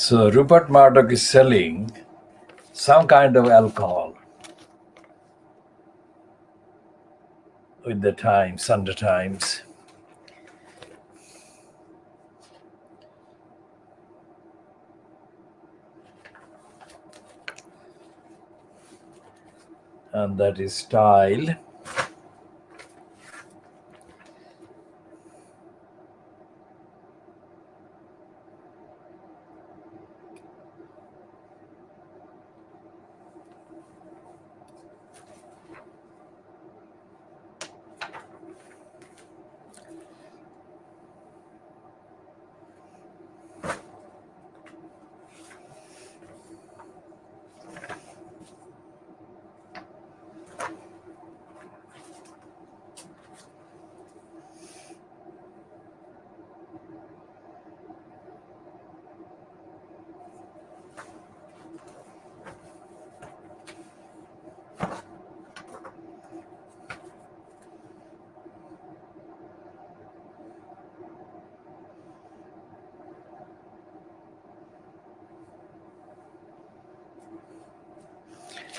So Rupert Murdoch is selling some kind of alcohol with the Times, Sunday Times. And that is style.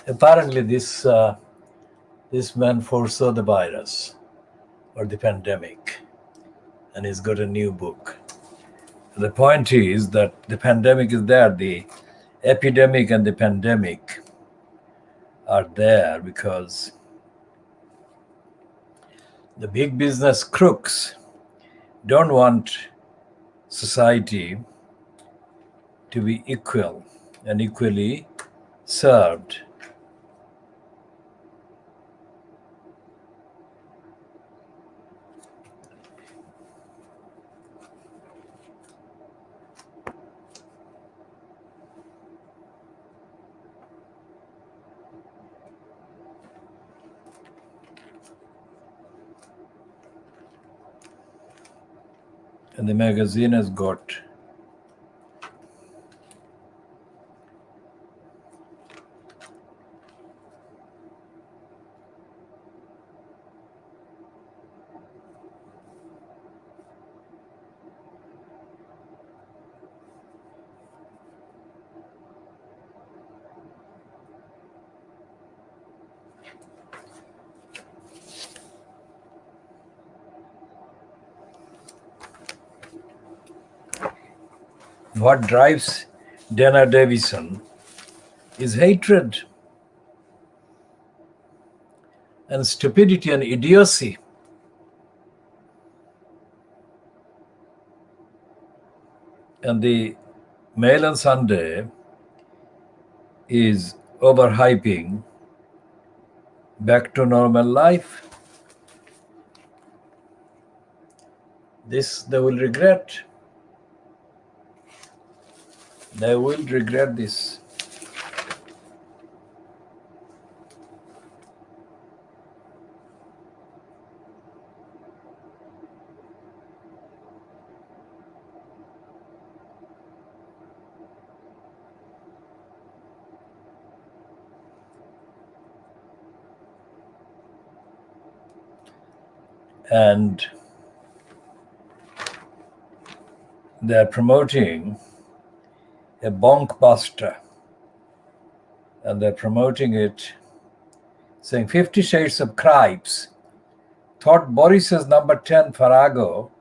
Apparently, this man foresaw the virus or the pandemic, and he's got a new book. The point is that the pandemic is there. The epidemic and the pandemic are there because the big business crooks don't want society to be equal and equally served. And the magazine has got what drives Dana Davison is hatred and stupidity and idiocy. And the Mail on Sunday is overhyping back to normal life. This they will regret. They will regret this. And they're promoting a bonk buster, and they're promoting it saying 50 Shades of Cripes thought Boris's number 10 Farrago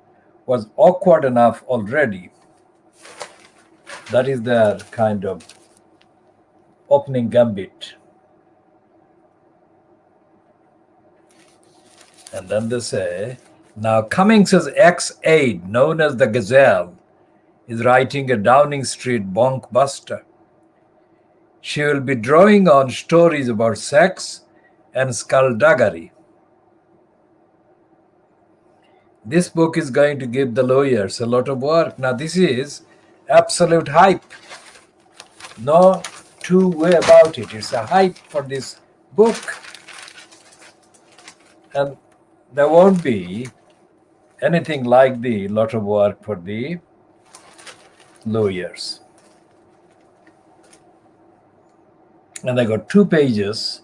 was awkward enough already. That is their kind of opening gambit. And then they say, now Cummings's ex-aide, known as the Gazelle, is writing a Downing Street bonk buster. She will be drawing on stories about sex and skullduggery. This book is going to give the lawyers a lot of work. Now, this is absolute hype. No two way about it. It's a hype for this book. And there won't be anything like the lot of work for the lawyers. And I got 2 pages,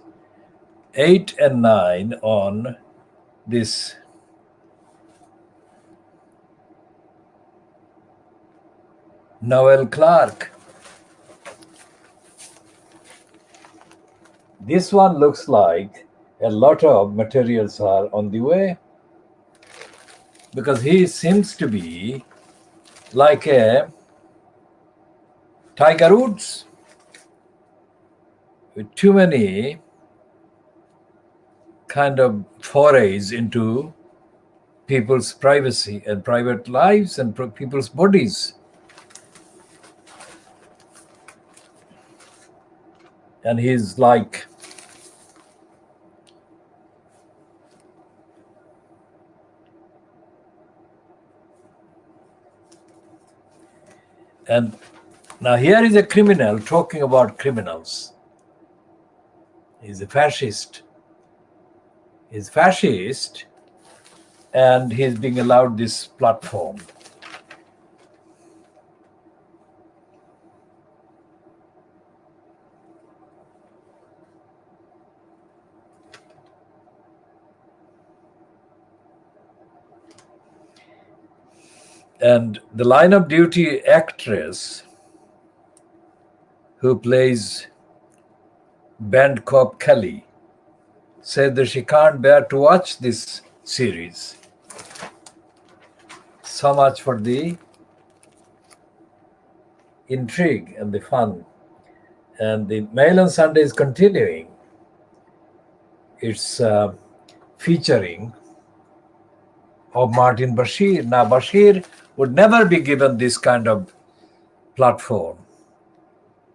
8 and 9, on this Noel Clarke. This one looks like a lot of materials are on the way, because he seems to be like a Tiger Woods with too many kind of forays into people's privacy and private lives and people's bodies. And he's like, and now here is a criminal talking about criminals. He's a fascist. He's fascist, and he's being allowed this platform. And the line of duty actress who plays band cop Kelly said that she can't bear to watch this series. So much for the intrigue and the fun. And the Mail on Sunday is continuing. It's featuring of Martin Bashir. Now, Bashir would never be given this kind of platform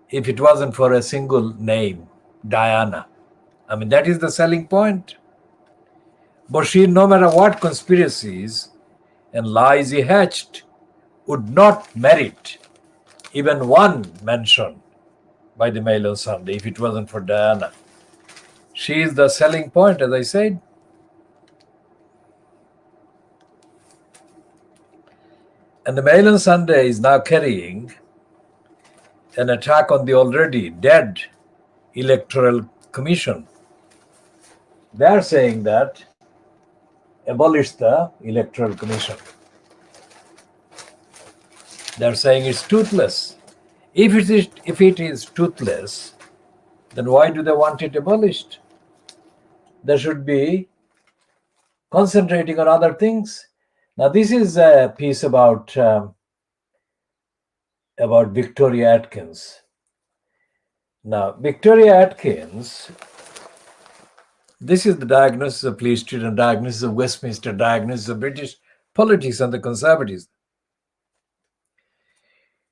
if it wasn't for a single name, Diana. I mean, that is the selling point. Bashir, no matter what conspiracies and lies he hatched, would not merit even one mention by the Mail on Sunday if it wasn't for Diana. She is the selling point, as I said. And the Mail on Sunday is now carrying an attack on the already dead Electoral Commission. They are saying that abolish the Electoral Commission. They are saying it's toothless. If it is toothless, then why do they want it abolished? They should be concentrating on other things. Now, this is a piece about Victoria Atkins. Now, Victoria Atkins, this is the diagnosis of Fleet Street and diagnosis of Westminster, diagnosis of British politics and the Conservatives.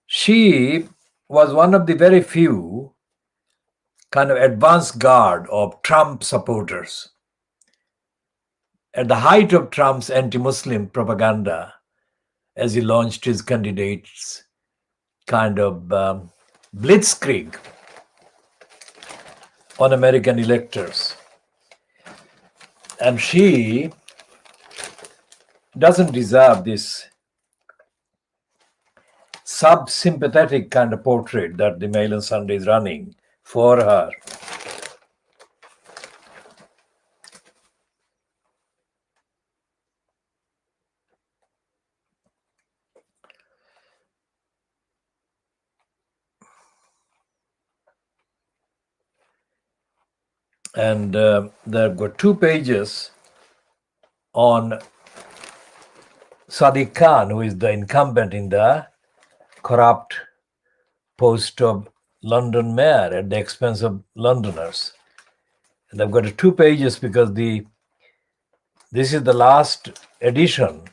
She was one of the very few kind of advanced guard of Trump supporters. At the height of Trump's anti-Muslim propaganda, as he launched his candidates kind of blitzkrieg on American electors. And she doesn't deserve this sub-sympathetic kind of portrait that the Mail on Sunday is running for her. And they've got 2 pages on Sadiq Khan, who is the incumbent in the corrupt post of London mayor at the expense of Londoners. And they've got 2 pages because this is the last edition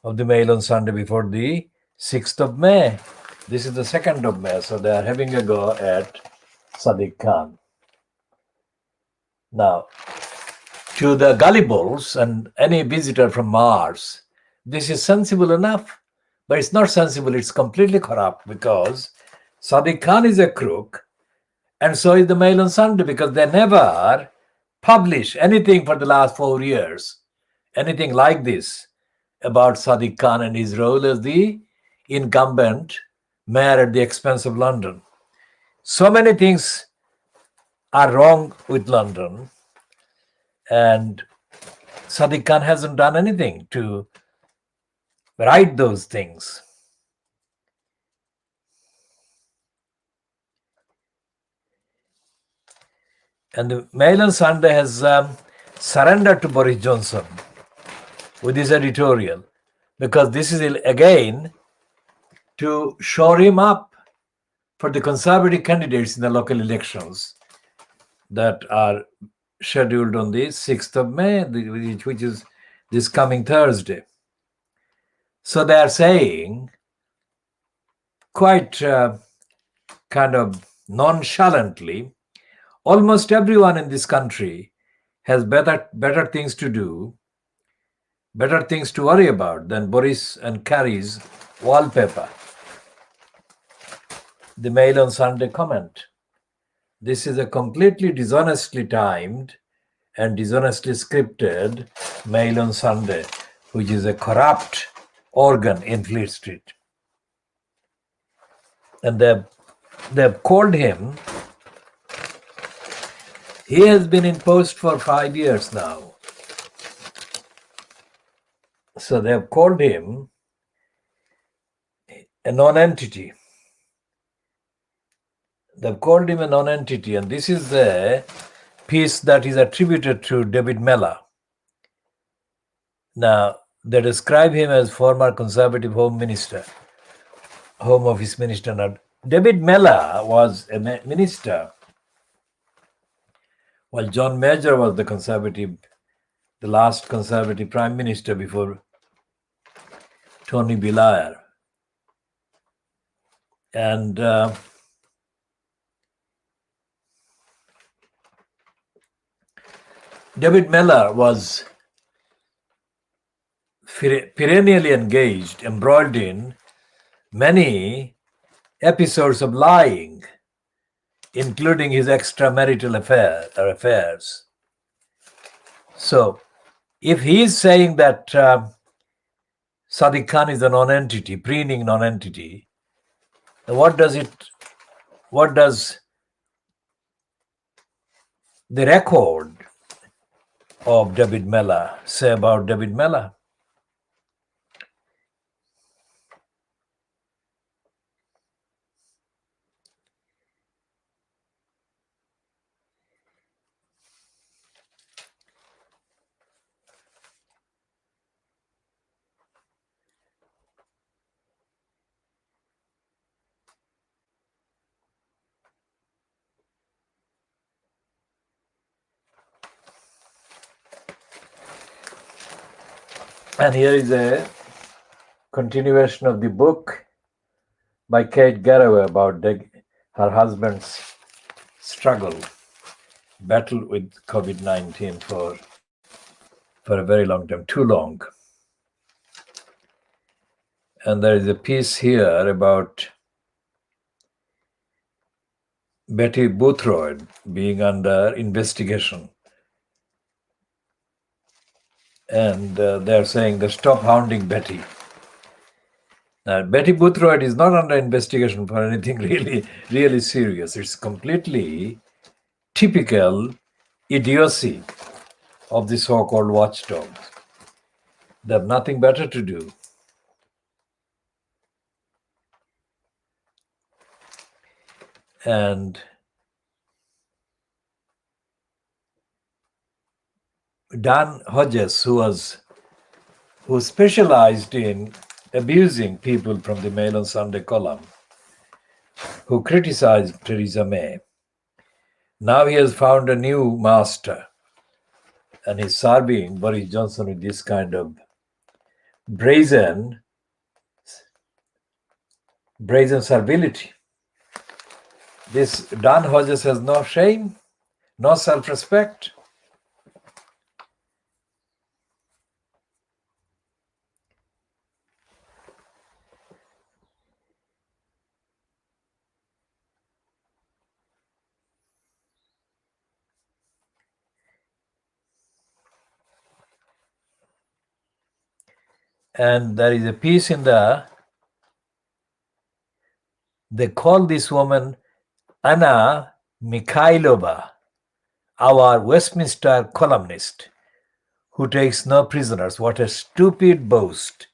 of the Mail on Sunday before the 6th of May. This is the 2nd of May, so they are having a go at Sadiq Khan. Now, to the gullibles and any visitor from Mars, this is sensible enough, but it's not sensible, it's completely corrupt, because Sadiq Khan is a crook, and so is the Mail on Sunday, because they never publish anything for the last 4 years, anything like this about Sadiq Khan and his role as the incumbent mayor at the expense of London. So many things are wrong with London, and Sadiq Khan hasn't done anything to right those things. And the Mail on Sunday has surrendered to Boris Johnson with this editorial, because this is again to shore him up for the Conservative candidates in the local elections that are scheduled on the 6th of May, which is this coming Thursday. So they are saying quite kind of nonchalantly, almost everyone in this country has better things to do, better things to worry about than Boris and Carrie's wallpaper. The Mail on Sunday comment. This is a completely dishonestly timed and dishonestly scripted Mail on Sunday, which is a corrupt organ in Fleet Street. And they've called him. He has been in post for 5 years now. So they've called him a non-entity. They've called him a non-entity, and this is the piece that is attributed to David Mellor. Now, they describe him as former Conservative Home Office Minister. Now, David Mellor was a minister while John Major was the last Conservative Prime Minister before Tony Blair. And David Mellor was perennially engaged, embroiled in many episodes of lying, including his extramarital affairs. So, if he is saying that Sadiq Khan is a non-entity, preening non-entity, then what does the record of David Mellor say about David Mellor? And here is a continuation of the book by Kate Garraway about her husband's battle with COVID-19 for a very long time, too long. And there is a piece here about Betty Boothroyd being under investigation. And they're saying they stop hounding Betty. Now, Betty Boothroyd is not under investigation for anything really serious. It's completely typical idiocy of the so-called watchdogs. They have nothing better to do. And Dan Hodges, who specialized in abusing people from the Mail on Sunday column, who criticized Theresa May, now he has found a new master, and he's serving Boris Johnson with this kind of brazen servility. This Dan Hodges has no shame, no self-respect. And there is a piece in there. They call this woman Anna Mikhailova, our Westminster columnist, who takes no prisoners. What a stupid boast.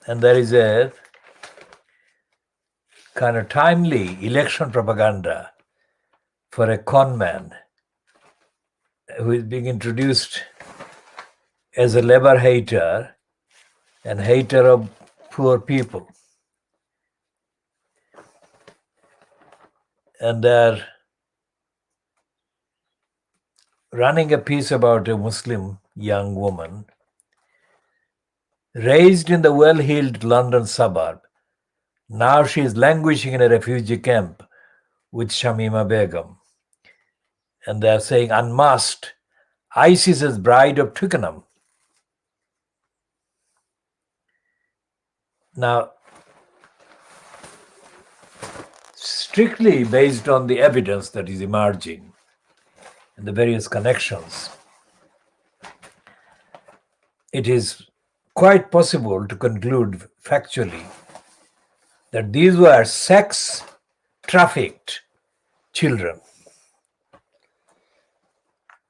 And there is a kind of timely election propaganda for a con man who is being introduced as a labor hater and hater of poor people. And they're running a piece about a Muslim young woman raised in the well-heeled London suburb. Now she is languishing in a refugee camp with Shamima Begum. And they're saying, unmasked, ISIS's bride of Twickenham. Now, strictly based on the evidence that is emerging and the various connections, it is quite possible to conclude factually that these were sex trafficked children.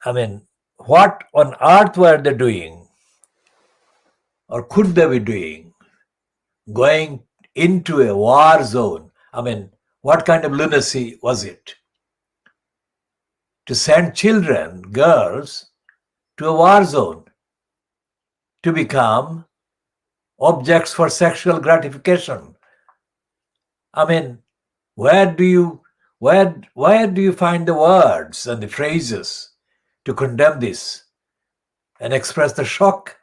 I mean, what on earth were they doing, or could they be doing, going into a war zone? I mean, what kind of lunacy was it to send children, girls, to a war zone to become objects for sexual gratification? I mean, where do you find the words and the phrases to condemn this and express the shock?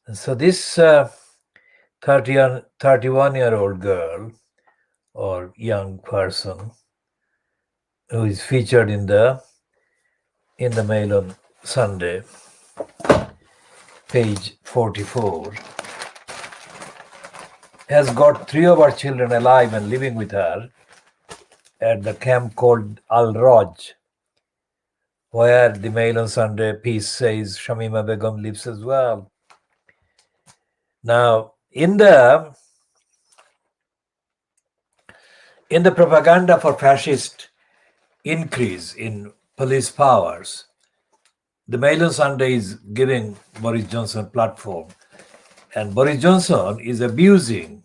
And so this 31-year-old girl or young person who is featured in the Mail on Sunday, page 44, has got 3 of her children alive and living with her at the camp called Al-Raj, where the Mail on Sunday piece says Shamima Begum lives as well. Now, in the propaganda for fascist increase in police powers, the Mail on Sunday is giving Boris Johnson platform, and Boris Johnson is abusing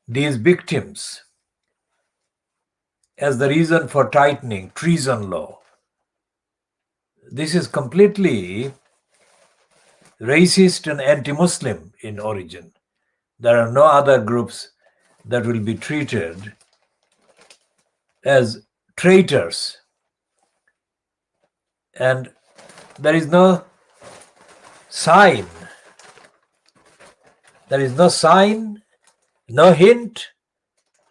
these victims as the reason for tightening treason law. This is completely racist and anti-Muslim in origin. There are no other groups that will be treated as traitors. And there is no sign, no hint,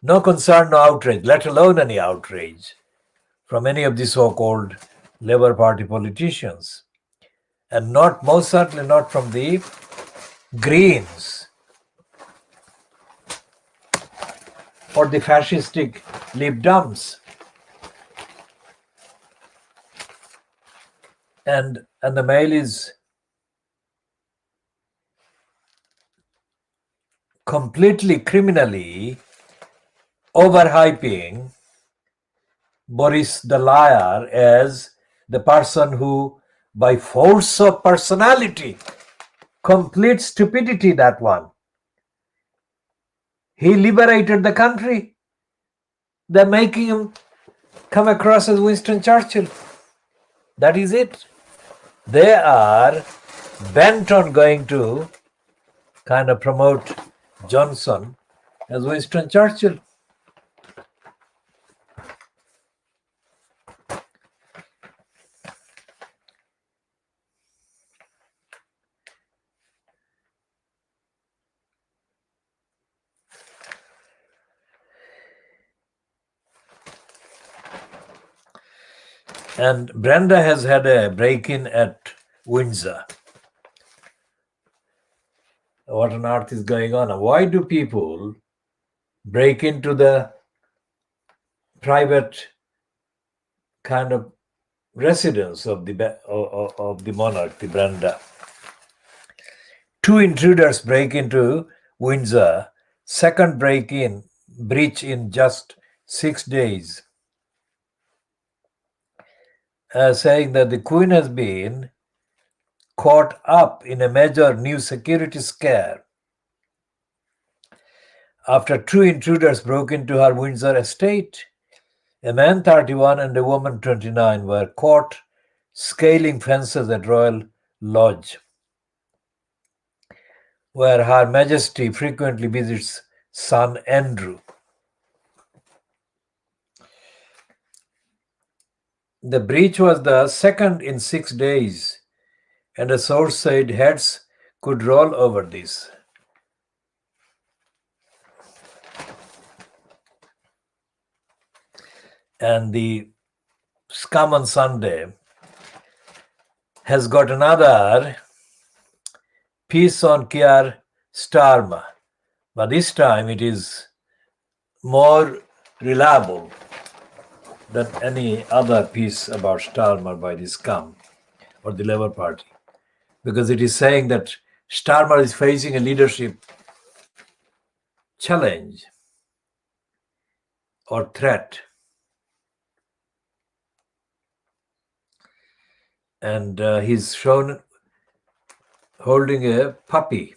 no concern, no outrage, let alone any outrage from any of the so-called Labour Party politicians. And most certainly not from the Greens or the fascistic Lib Dems. And the Mail is completely criminally overhyping Boris the liar as the person who, by force of personality, complete stupidity, that one, he liberated the country. They're making him come across as Winston Churchill. That is it. They are bent on going to kind of promote Johnson as Winston Churchill. And Brenda has had a break-in at Windsor. What on earth is going on? Why do people break into the private kind of residence of the monarch, the Brenda? 2 intruders break into Windsor. Second breach in just 6 days. Saying that the Queen has been caught up in a major new security scare after 2 intruders broke into her Windsor estate. A man 31 and a woman 29 were caught scaling fences at Royal Lodge, where Her Majesty frequently visits son Andrew. The breach was the second in 6 days, and a source said heads could roll over this. And the Scum on Sunday has got another piece on Keir Starmer, but this time it is more reliable than any other piece about Starmer by the Scum or the Labour Party, because it is saying that Starmer is facing a leadership challenge or threat. And he's shown holding a puppy,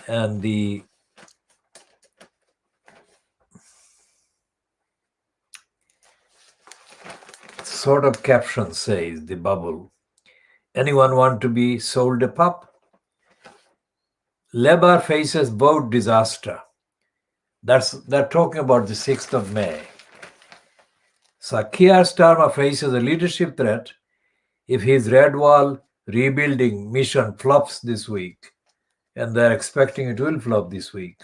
and the sort of caption says, the bubble, anyone want to be sold a pup? Labour faces boat disaster. They're talking about the 6th of May. So Keir Starmer faces a leadership threat if his red wall rebuilding mission flops this week, and they're expecting it will flop this week.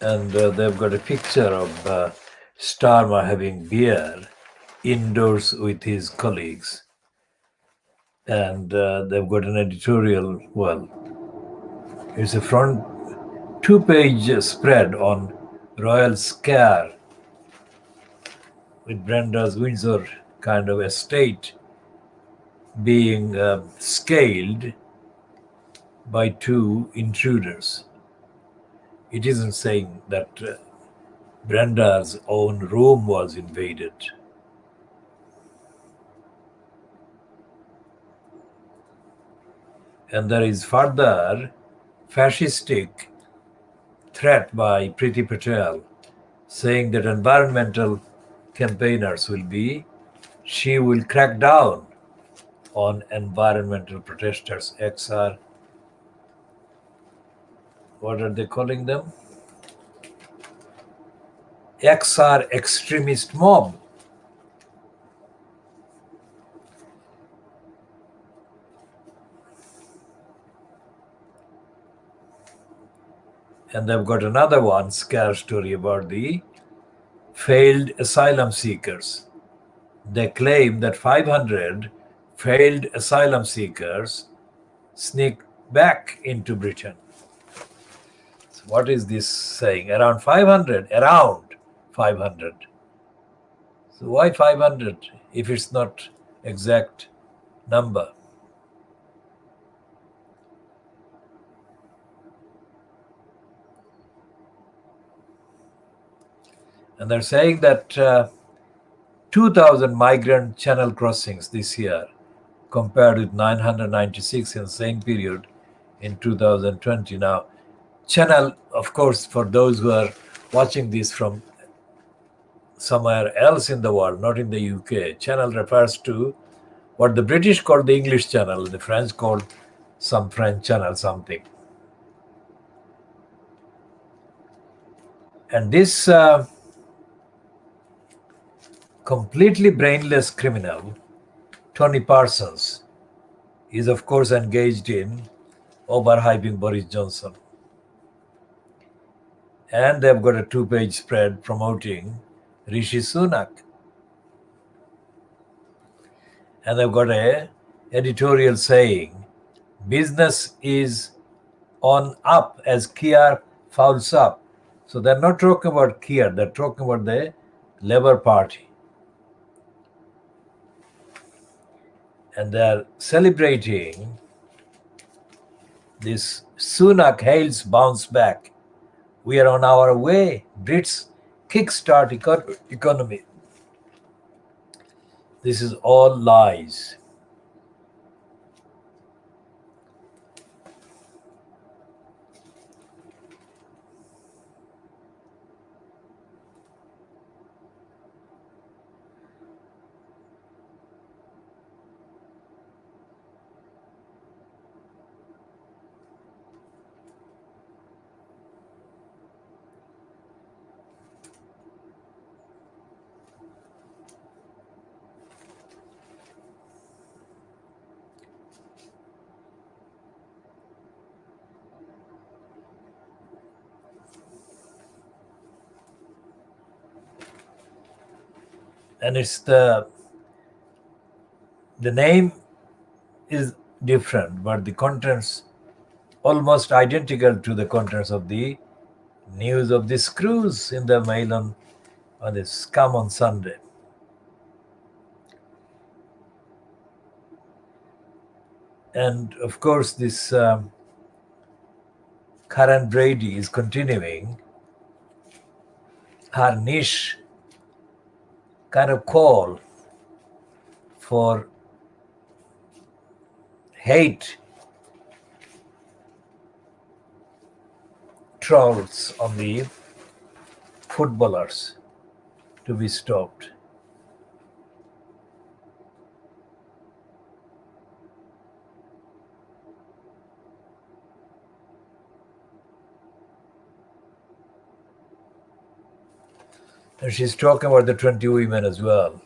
And they've got a picture of Starmer having beer indoors with his colleagues. And they've got an editorial, well, it's a front 2-page spread on royal scare with Brenda's Windsor kind of estate being scaled by 2 intruders. It isn't saying that Brenda's own room was invaded. And there is further fascistic threat by Priti Patel saying that environmental campaigners she will crack down on environmental protesters. XR, what are they calling them? XR extremist mob. And they've got another one scare story about the failed asylum seekers. They claim that 500 failed asylum seekers sneaked back into Britain. So what is this saying? Around 500? Around 500. So why 500 if it's not exact number? And they're saying that 2,000 migrant channel crossings this year compared with 996 in the same period in 2020. Now, channel, of course, for those who are watching this from somewhere else in the world, not in the UK, channel refers to what the British called the English channel, the French called some French channel something. And this completely brainless criminal, Tony Parsons, is of course engaged in overhyping Boris Johnson. And they've got a 2-page spread promoting Rishi Sunak. And they've got a editorial saying, business is on up as Keir fouls up. So they're not talking about Keir, they're talking about the Labour Party. And they're celebrating this Sunak hails bounce back. We are on our way. Brits kickstart economy. This is all lies. And it's the name is different, but the contents almost identical to the contents of the news of this cruise in the Mail on this Scum on Sunday. And of course, this Karen Brady is continuing her niche kind of call for hate trolls on the footballers to be stopped. And she's talking about the 20 women as well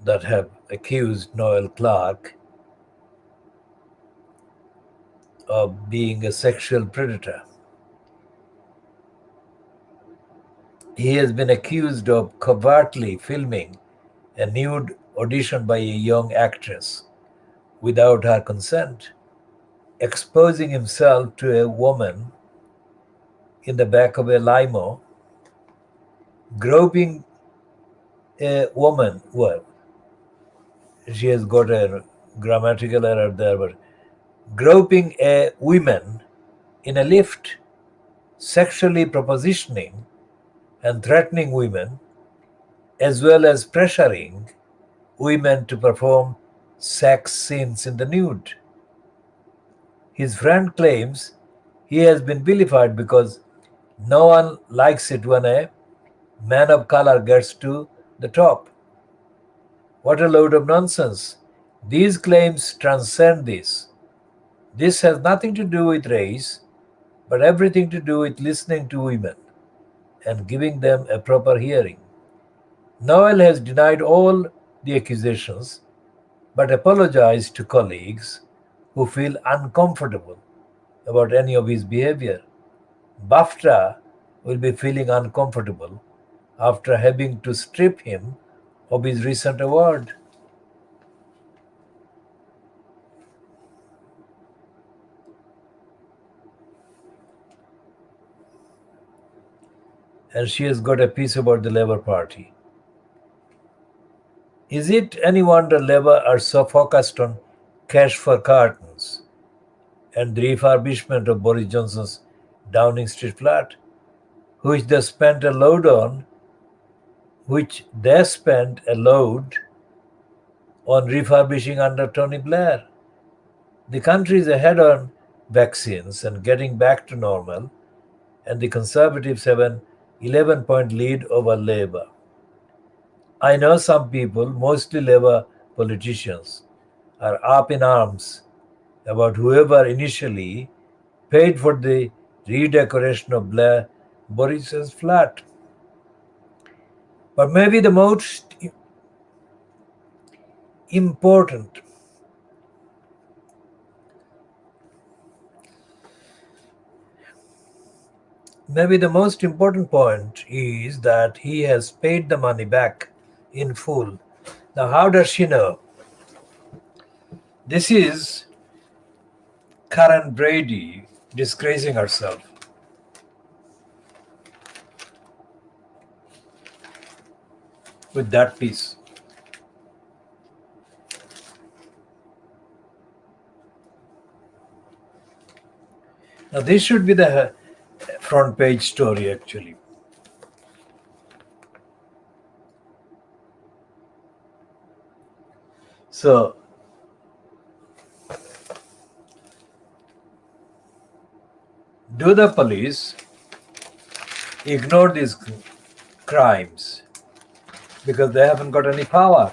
that have accused Noel Clarke of being a sexual predator. He has been accused of covertly filming a nude audition by a young actress without her consent, exposing himself to a woman in the back of a limo, groping a woman. Well, she has got a grammatical error there, but groping a woman in a lift, sexually propositioning and threatening women, as well as pressuring women to perform sex scenes in the nude. His friend claims he has been vilified because no one likes it when a man of color gets to the top. What a load of nonsense. These claims transcend this. This has nothing to do with race, but everything to do with listening to women and giving them a proper hearing. Noel has denied all the accusations, but apologized to colleagues who feel uncomfortable about any of his behavior. BAFTA will be feeling uncomfortable after having to strip him of his recent award. And she has got a piece about the Labour Party. Is it any wonder Labour are so focused on cash for curtains and the refurbishment of Boris Johnson's Downing Street flat, which they spent a load on refurbishing under Tony Blair? The country is ahead on vaccines and getting back to normal, and the Conservatives have an 11-point lead over Labour. I know some people, mostly Labour politicians, are up in arms about whoever initially paid for the redecoration of Boris's flat. But maybe the most important point is that he has paid the money back in full. Now, how does she know? This is Karen Brady disgracing herself. With that piece. Now, this should be the front page story, actually. So, do the police ignore these crimes because they haven't got any power?